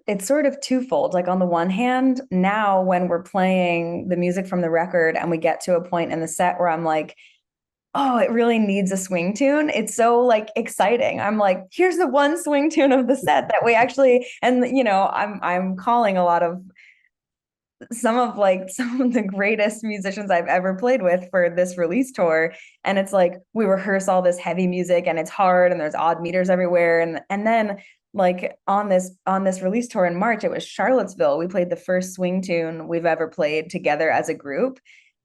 it's sort of twofold. Like on the one hand, now when we're playing the music from the record and we get to a point in the set where I'm like, oh, it really needs a swing tune. It's so like exciting. I'm like, here's the one swing tune of the set that we actually, and I'm calling a lot of some of the greatest musicians I've ever played with for this release tour. And it's like we rehearse all this heavy music and it's hard and there's odd meters everywhere. And then like on this release tour in March, it was Charlottesville. We played the first swing tune we've ever played together as a group,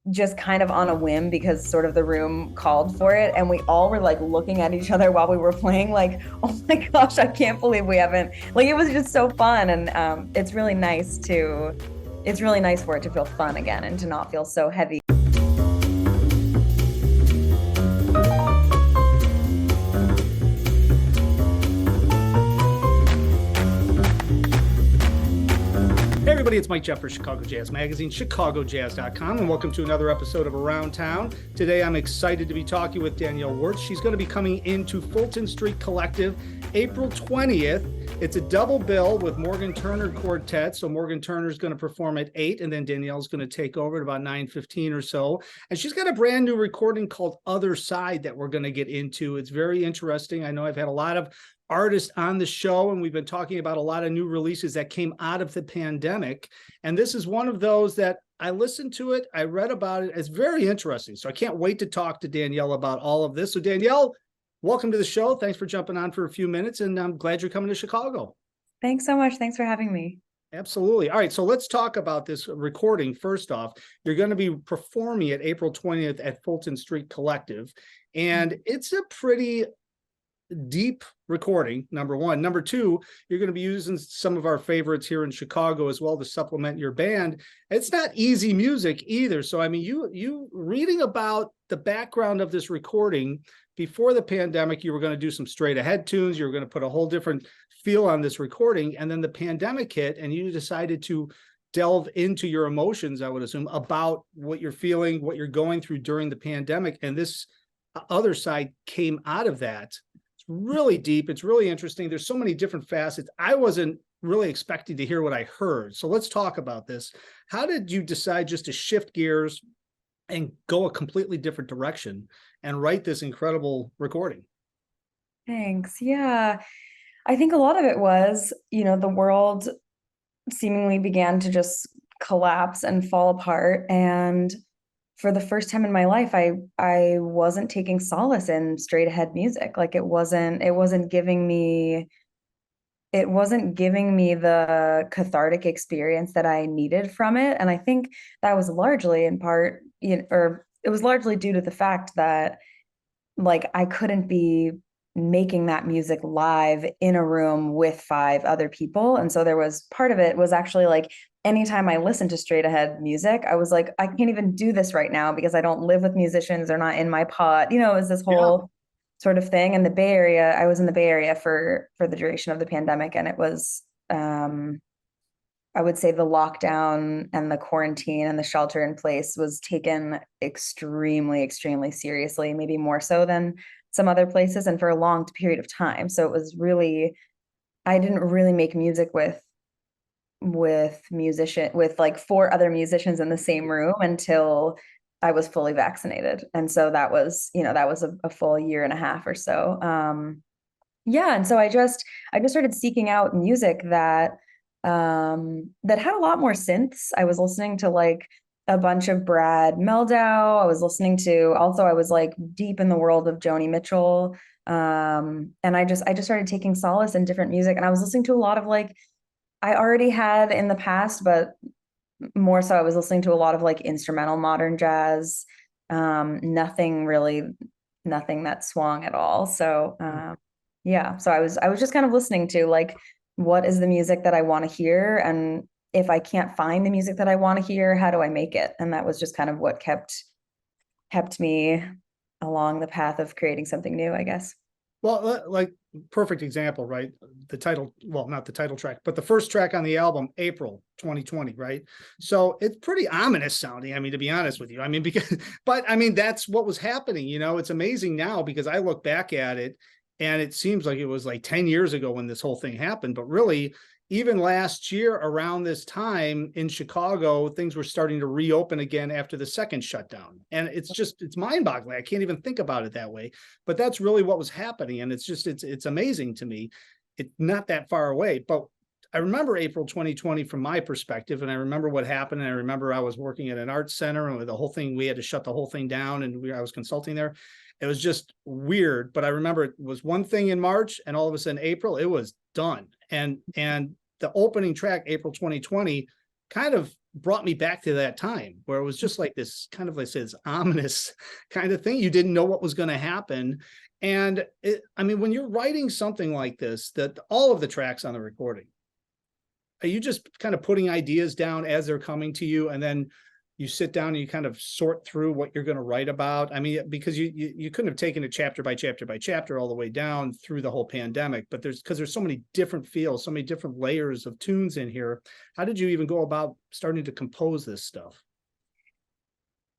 just kind of on a whim because sort of the room called for it. And we all were like looking at each other while we were playing, like, oh my gosh, I can't believe we haven't, like, it was just so fun. And it's really nice for it to feel fun again and to not feel so heavy. Hey everybody, it's Mike Jeff for Chicago Jazz Magazine, chicagojazz.com, and welcome to another episode of Around Town. Today I'm excited to be talking with Danielle Wertz. She's going to be coming into Fulton Street Collective April 20th. It's a double bill with Morgan Turner Quartet. So Morgan Turner's going to perform at 8, and then Danielle's going to take over at about 9:15 or so. And she's got a brand new recording called Other Side that we're going to get into. It's very interesting. I know I've had a lot of artists on the show, and we've been talking about a lot of new releases that came out of the pandemic. And this is one of those that I listened to it. I read about it. It's very interesting. So I can't wait to talk to Danielle about all of this. So Danielle, welcome to the show. Thanks for jumping on for a few minutes, and I'm glad you're coming to Chicago. Thanks so much. Thanks for having me. Absolutely. All right. So let's talk about this recording. First off, you're going to be performing at April 20th at Fulton Street Collective. And it's a pretty deep recording, number one. Number two, you're going to be using some of our favorites here in Chicago as well to supplement your band. It's not easy music either. So, I mean, you reading about the background of this recording before the pandemic, you were going to do some straight ahead tunes. You were going to put a whole different feel on this recording. And then the pandemic hit and you decided to delve into your emotions, I would assume, about what you're feeling, what you're going through during the pandemic. And this Other Side came out of that. Really deep. It's really interesting. There's so many different facets. I wasn't really expecting to hear what I heard. So let's talk about this. How did you decide just to shift gears and go a completely different direction and write this incredible recording? Thanks. Yeah. I think a lot of it was, the world seemingly began to just collapse and fall apart. And for the first time in my life, I wasn't taking solace in straight ahead music. Like it wasn't giving me the cathartic experience that I needed from it. And I think that was largely in part, or it was largely due to the fact that like I couldn't be making that music live in a room with 5 other people. And so there was part of it was actually like, anytime I listened to straight ahead music, I was like, I can't even do this right now because I don't live with musicians. They're not in my pod. It was this whole sort of thing. And the Bay Area, I was in the Bay Area for the duration of the pandemic. And it was, I would say the lockdown and the quarantine and the shelter in place was taken extremely, extremely seriously, maybe more so than some other places and for a long period of time. So it was really, I didn't really make music with like 4 other musicians in the same room until I was fully vaccinated. And so that was a full year and a half or so. And so I just started seeking out music that had a lot more synths. I was listening to like a bunch of Brad Meldau. I was like deep in the world of Joni Mitchell. And I just started taking solace in different music. And I was listening to a lot of like, I already had in the past, but more so I was listening to a lot of like instrumental modern jazz, nothing that swung at all. So, so I was just kind of listening to like, what is the music that I want to hear? And if I can't find the music that I want to hear, how do I make it? And that was just kind of what kept me along the path of creating something new, I guess. Well, like perfect example, right? The title, well, not the title track, but the first track on the album, April 2020, right? So it's pretty ominous sounding. I mean, to be honest with you, I mean, that's what was happening. It's amazing now because I look back at it and it seems like it was like 10 years ago when this whole thing happened, but really even last year around this time in Chicago, things were starting to reopen again after the second shutdown. And it's mind-boggling. I can't even think about it that way, but that's really what was happening. And it's amazing to me. It's not that far away, but I remember April 2020 from my perspective, and I remember what happened. And I remember I was working at an arts center, and with the whole thing, we had to shut the whole thing down, and I was consulting there. It was just weird, but I remember it was one thing in March, and all of a sudden April, it was done. And the opening track, April 2020, kind of brought me back to that time where it was just like this kind of, like I said, this ominous kind of thing. You didn't know what was going to happen. And I mean, when you're writing something like this, that all of the tracks on the recording, are you just kind of putting ideas down as they're coming to you, and then you sit down and you kind of sort through what you're going to write about? I mean, because you couldn't have taken it chapter by chapter by chapter all the way down through the whole pandemic, but because there's so many different feels, so many different layers of tunes in here. How did you even go about starting to compose this stuff?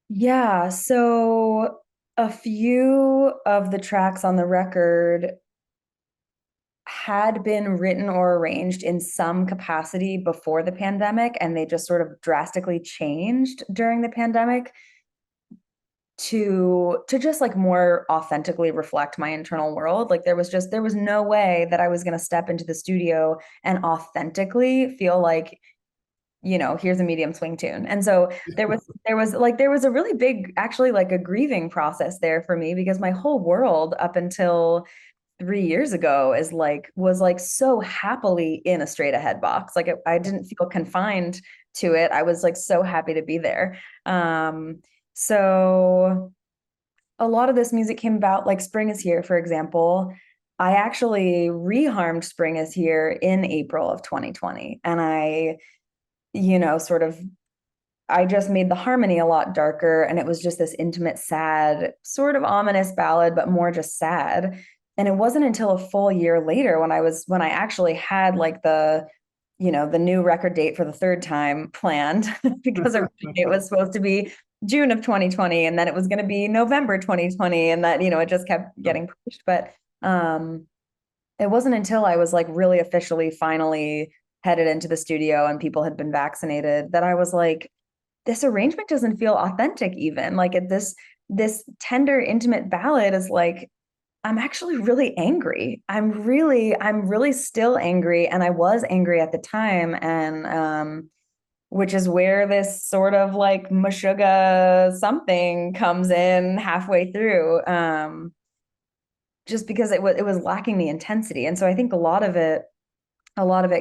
Yeah, so a few of the tracks on the record had been written or arranged in some capacity before the pandemic, and they just sort of drastically changed during the pandemic to just like more authentically reflect my internal world. Like there was no way that I was going to step into the studio and authentically feel like, here's a medium swing tune. And so there was a really big, actually, like a grieving process there for me, because my whole world up until 3 years ago was like so happily in a straight ahead box. Like I didn't feel confined to it. I was like so happy to be there. So a lot of this music came about, like Spring Is Here, for example. I actually reharmed Spring Is Here in April of 2020. And I just made the harmony a lot darker, and it was just this intimate, sad, sort of ominous ballad, but more just sad. And it wasn't until a full year later when I actually had like the new record date for the third time planned, because it was supposed to be June of 2020, and then it was going to be November 2020, and that, it just kept getting pushed. But it wasn't until I was like really officially finally headed into the studio and people had been vaccinated that I was like, this arrangement doesn't feel authentic even. Like this tender, intimate ballad is like, I'm actually really angry. I'm really still angry. And I was angry at the time. And which is where this sort of like Meshuggah something comes in halfway through. Just because it was lacking the intensity. And so I think a lot of it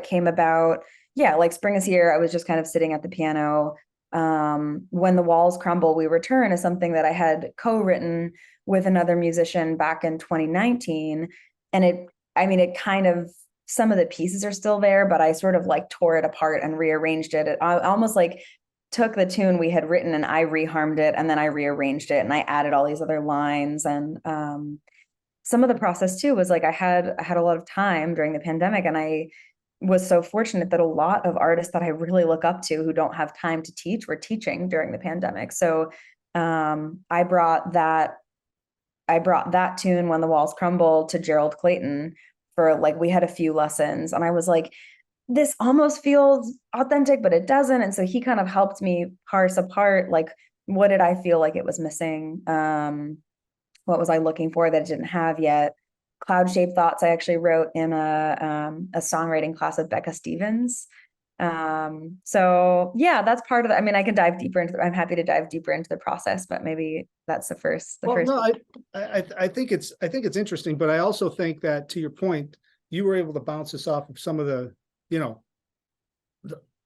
came about, yeah, like Spring Is Here. I was just kind of sitting at the piano. When the Walls Crumble, We Return is something that I had co-written with another musician back in 2019. And it kind of, some of the pieces are still there, but I sort of like tore it apart and rearranged it. I almost like took the tune we had written and I reharmed it, and then I rearranged it and I added all these other lines. And some of the process too was like I had a lot of time during the pandemic, and I was so fortunate that a lot of artists that I really look up to who don't have time to teach were teaching during the pandemic. So I brought that tune, When the Walls Crumble, to Gerald Clayton for like, we had a few lessons, and I was like, this almost feels authentic, but it doesn't. And so he kind of helped me parse apart, like, what did I feel like it was missing? What was I looking for that it didn't have yet? Cloud Shaped Thoughts, I actually wrote in a songwriting class with Becca Stevens. So yeah, that's part of it. I mean, I can dive deeper into I'm happy to dive deeper into the process, but maybe that's the first. No, I think it's interesting, but I also think that, to your point, you were able to bounce this off of some of the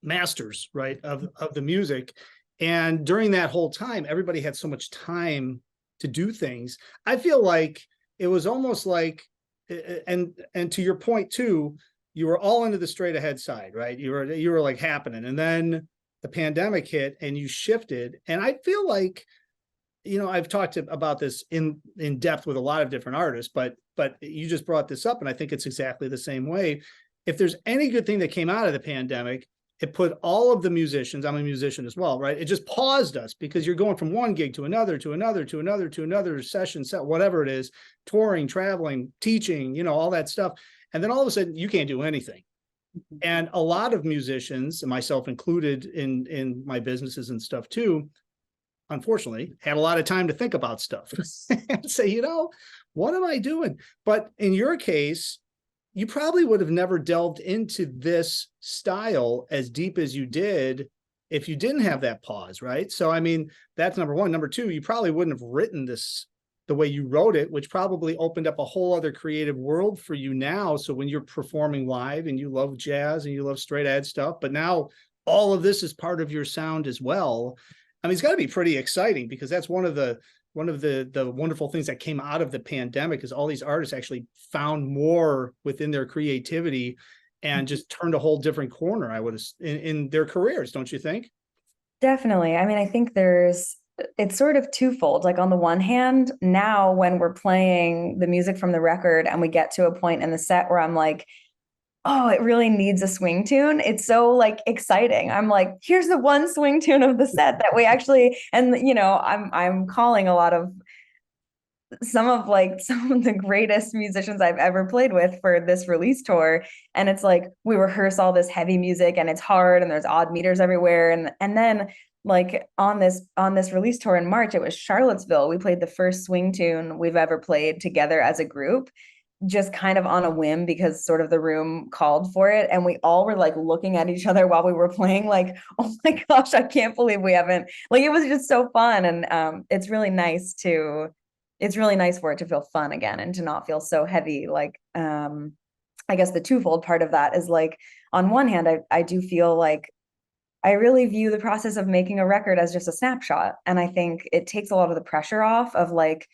masters, right, of the music. And during that whole time, everybody had so much time to do things. I feel like it was almost like, and to your point too, you were all into the straight ahead side, right? You were like happening, and then the pandemic hit and you shifted. And I feel like, I've talked about this in depth with a lot of different artists, but you just brought this up, and I think it's exactly the same way. If there's any good thing that came out of the pandemic, it put all of the musicians, I'm a musician as well, right? It just paused us, because you're going from one gig to another, to another, to another, to another session, set, whatever it is, touring, traveling, teaching, all that stuff. And then all of a sudden you can't do anything. And a lot of musicians, myself included in my businesses and stuff too, unfortunately, had a lot of time to think about stuff and say, you know, what am I doing? But in your case, you probably would have never delved into this style as deep as you did if you didn't have that pause, right? So, I mean, that's number one. Number two, you probably wouldn't have written this the way you wrote it, which probably opened up a whole other creative world for you now. So when you're performing live and you love jazz and you love straight ahead stuff, but now all of this is part of your sound as well. I mean, it's got to be pretty exciting, because that's one of the wonderful things that came out of the pandemic, is all these artists actually found more within their creativity and just turned a whole different corner, I would have, in their careers, don't you think? Definitely. I mean, I think it's sort of twofold. Like on the one hand, now when we're playing the music from the record and we get to a point in the set where I'm like, oh, it really needs a swing tune. It's so like exciting. I'm like, here's the one swing tune of the set that we actually, and you know, I'm calling a lot of some of the greatest musicians I've ever played with for this release tour. And it's like we rehearse all this heavy music and it's hard and there's odd meters everywhere. And then like on this release tour in March, it was Charlottesville. We played the first swing tune we've ever played together as a group, just kind of on a whim because sort of the room called for it. And we all were like looking at each other while we were playing, like, oh my gosh, I can't believe we haven't, like, it was just so fun. And it's really nice for it to feel fun again and to not feel so heavy. Like, I guess the twofold part of that is like, on one hand, I do feel like I really view the process of making a record as just a snapshot. And I think it takes a lot of the pressure off of like,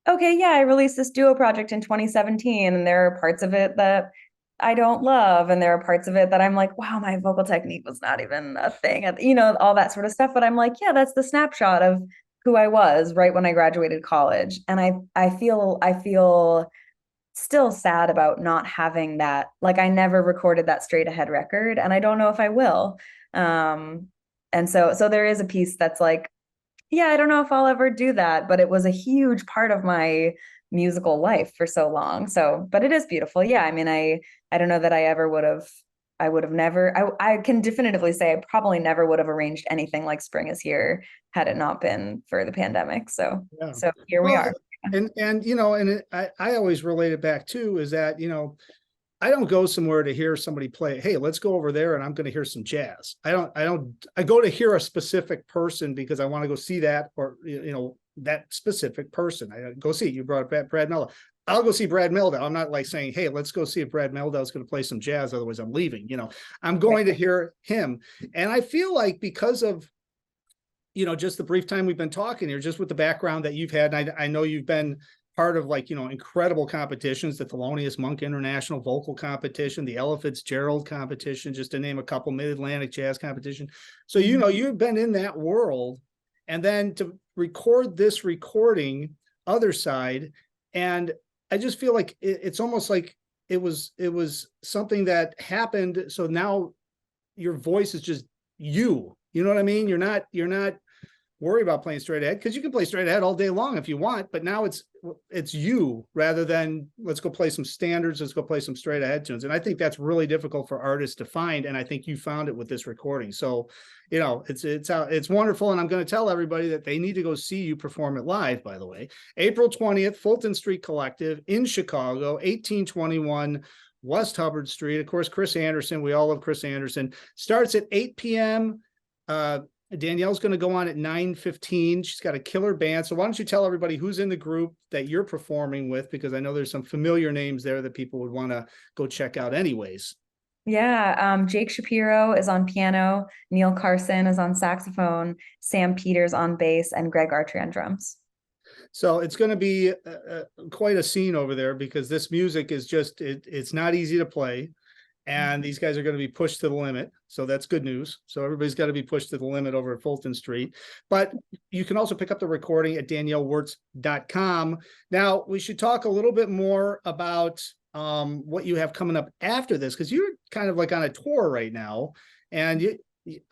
okay, yeah, I released this duo project in 2017, and there are parts of it that I don't love. And there are parts of it that I'm like, wow, my vocal technique was not even a thing, you know, all that sort of stuff. But I'm like, yeah, that's the snapshot of who I was right when I graduated college. And I feel still sad about not having that. Like I never recorded that straight ahead record, and I don't know if I will. And so there is a piece that's like, yeah, I don't know if I'll ever do that, but it was a huge part of my musical life for so long. So, but it is beautiful. Yeah. I mean, I don't know that I would have never, I can definitively say I probably never would have arranged anything like Spring Is Here had it not been for the pandemic. So, Yeah. so here we are. And you know, and I always relate it back too, is that, you know, I don't go somewhere to hear somebody play, hey, let's go over there and I'm going to hear some jazz. I go to hear a specific person because I want to go see that, or, you know, that specific person. I go see, you brought up Brad Mehldau. I'll go see Brad Mehldau. I'm not like saying, hey, let's go see if Brad Mehldau is going to play some jazz. Otherwise I'm leaving, you know, I'm going to hear him. And I feel like because of, you know, just the brief time we've been talking here, just with the background that you've had, and I know you've been part of, like, you know, incredible competitions, the Thelonious Monk International Vocal Competition, the Ella Fitzgerald competition, just to name a couple, Mid-Atlantic Jazz Competition. So, you know, you've been in that world, and then to record this recording, other side, and I just feel like it's almost like it was something that happened. So now your voice is just you know what I mean? You're not worry about playing straight ahead, because you can play straight ahead all day long if you want, but now it's you, rather than let's go play some standards, let's go play some straight ahead tunes. And I think that's really difficult for artists to find, and I think you found it with this recording. So, you know, it's wonderful, and I'm going to tell everybody that they need to go see you perform it live, by the way. April 20th, Fulton Street Collective in Chicago, 1821 West Hubbard Street. Of course, Chris Anderson, we all love Chris Anderson. Starts at 8 p.m. Danielle's going to go on at 9:15. She's got a killer band. So why don't you tell everybody who's in the group that you're performing with? Because I know there's some familiar names there that people would want to go check out anyways. Yeah. Jake Shapiro is on piano. Neil Carson is on saxophone. Sam Peters on bass, and Greg Archer on drums. So it's going to be quite a scene over there, because this music is just, it's not easy to play. And these guys are going to be pushed to the limit. So that's good news. So everybody's got to be pushed to the limit over at Fulton Street. But you can also pick up the recording at daniellewertz.com. Now, we should talk a little bit more about what you have coming up after this, because you're kind of like on a tour right now. And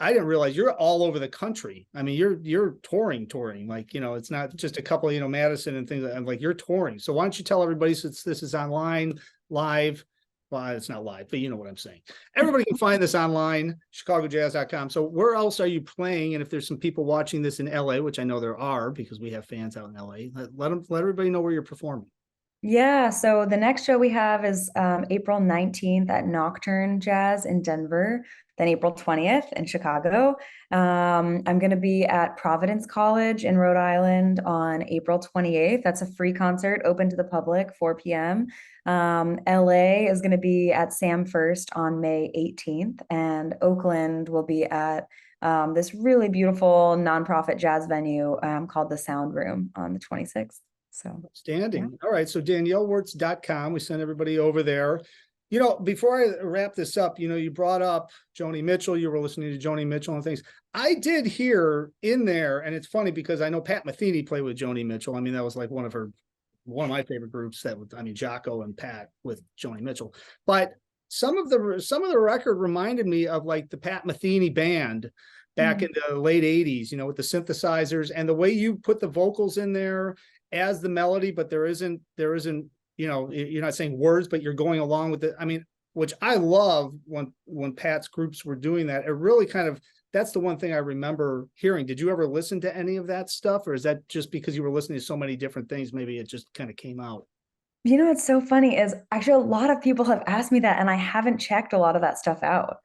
I didn't realize you're all over the country. I mean, you're touring, like, you know, it's not just a couple, you know, Madison and things like you're touring. So why don't you tell everybody, since this is online, live, Well, it's not live, but you know what I'm saying. Everybody can find this online, chicagojazz.com. So where else are you playing? And if there's some people watching this in LA, which I know there are because we have fans out in LA, let everybody know where you're performing. Yeah, so the next show we have is April 19th at Nocturne Jazz in Denver, then April 20th in Chicago. I'm going to be at Providence College in Rhode Island on April 28th. That's a free concert open to the public, 4 p.m. LA is going to be at Sam First on May 18th, and Oakland will be at this really beautiful nonprofit jazz venue called the Sound Room on the 26th. So Standing. yeah. All right. So DanielleWertz.com. We send everybody over there. You know, before I wrap this up, you know, you brought up Joni Mitchell. You were listening to Joni Mitchell and things. I did hear in there, and it's funny because I know Pat Metheny played with Joni Mitchell. I mean, that was like one of my favorite groups. That was, I mean, Jocko and Pat with Joni Mitchell. But some of the record reminded me of like the Pat Metheny band back in the late 80s, you know, with the synthesizers and the way you put the vocals in there as the melody, but there isn't, you know, you're not saying words, but you're going along with it. I mean, which I love when Pat's groups were doing that. It really kind of, that's the one thing I remember hearing. Did you ever listen to any of that stuff? Or is that just because you were listening to so many different things? Maybe it just kind of came out. You know, what's so funny is actually a lot of people have asked me that, and I haven't checked a lot of that stuff out.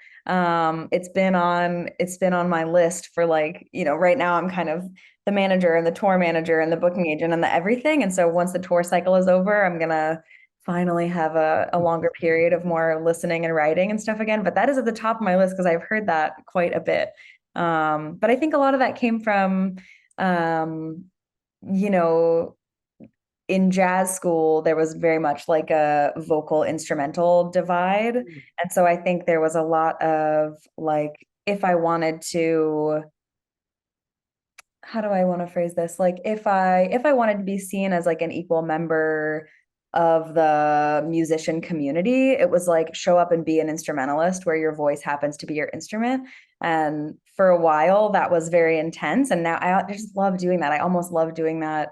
It's been on my list for like, you know, right now I'm kind of the manager and the tour manager and the booking agent and the everything. And so once the tour cycle is over, I'm gonna finally have a longer period of more listening and writing and stuff again. But that is at the top of my list because I've heard that quite a bit. But I think a lot of that came from, you know, in jazz school, there was very much like a vocal instrumental divide. And so I think there was a lot of like, if I wanted to, how do I want to phrase this? Like if I wanted to be seen as like an equal member of the musician community, it was like show up and be an instrumentalist where your voice happens to be your instrument. And for a while that was very intense. And now I just love doing that. I almost love doing that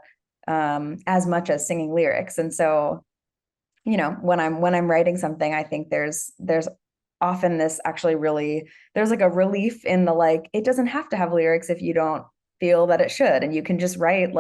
as much as singing lyrics. And so, you know, when I'm writing something, I think there's often this actually really, there's like a relief in the, like, it doesn't have to have lyrics if you don't feel that it should. And you can just write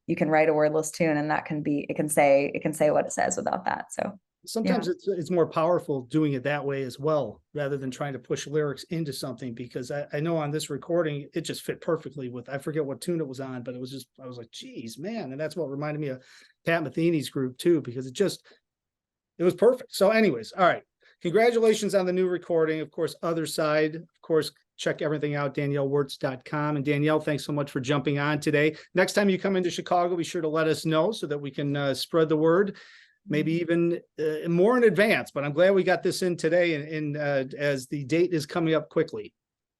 you can write a wordless tune and that can be, it can say what it says without that. So sometimes it's more powerful doing it that way as well, rather than trying to push lyrics into something, because I know on this recording, it just fit perfectly with, I forget what tune it was on, but it was just, I was like, geez, man. And that's what reminded me of Pat Metheny's group too, because it was perfect. So anyways, all right. Congratulations on the new recording. Of course, Other Side, of course, check everything out, DanielleWertz.com. And Danielle, thanks so much for jumping on today. Next time you come into Chicago, be sure to let us know so that we can spread the word. Maybe even more in advance, but I'm glad we got this in today and as the date is coming up quickly.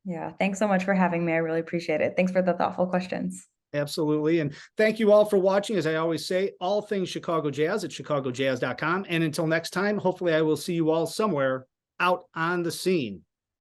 Yeah, thanks so much for having me. I really appreciate it. Thanks for the thoughtful questions. Absolutely. And thank you all for watching. As I always say, all things Chicago Jazz at chicagojazz.com. And until next time, hopefully I will see you all somewhere out on the scene.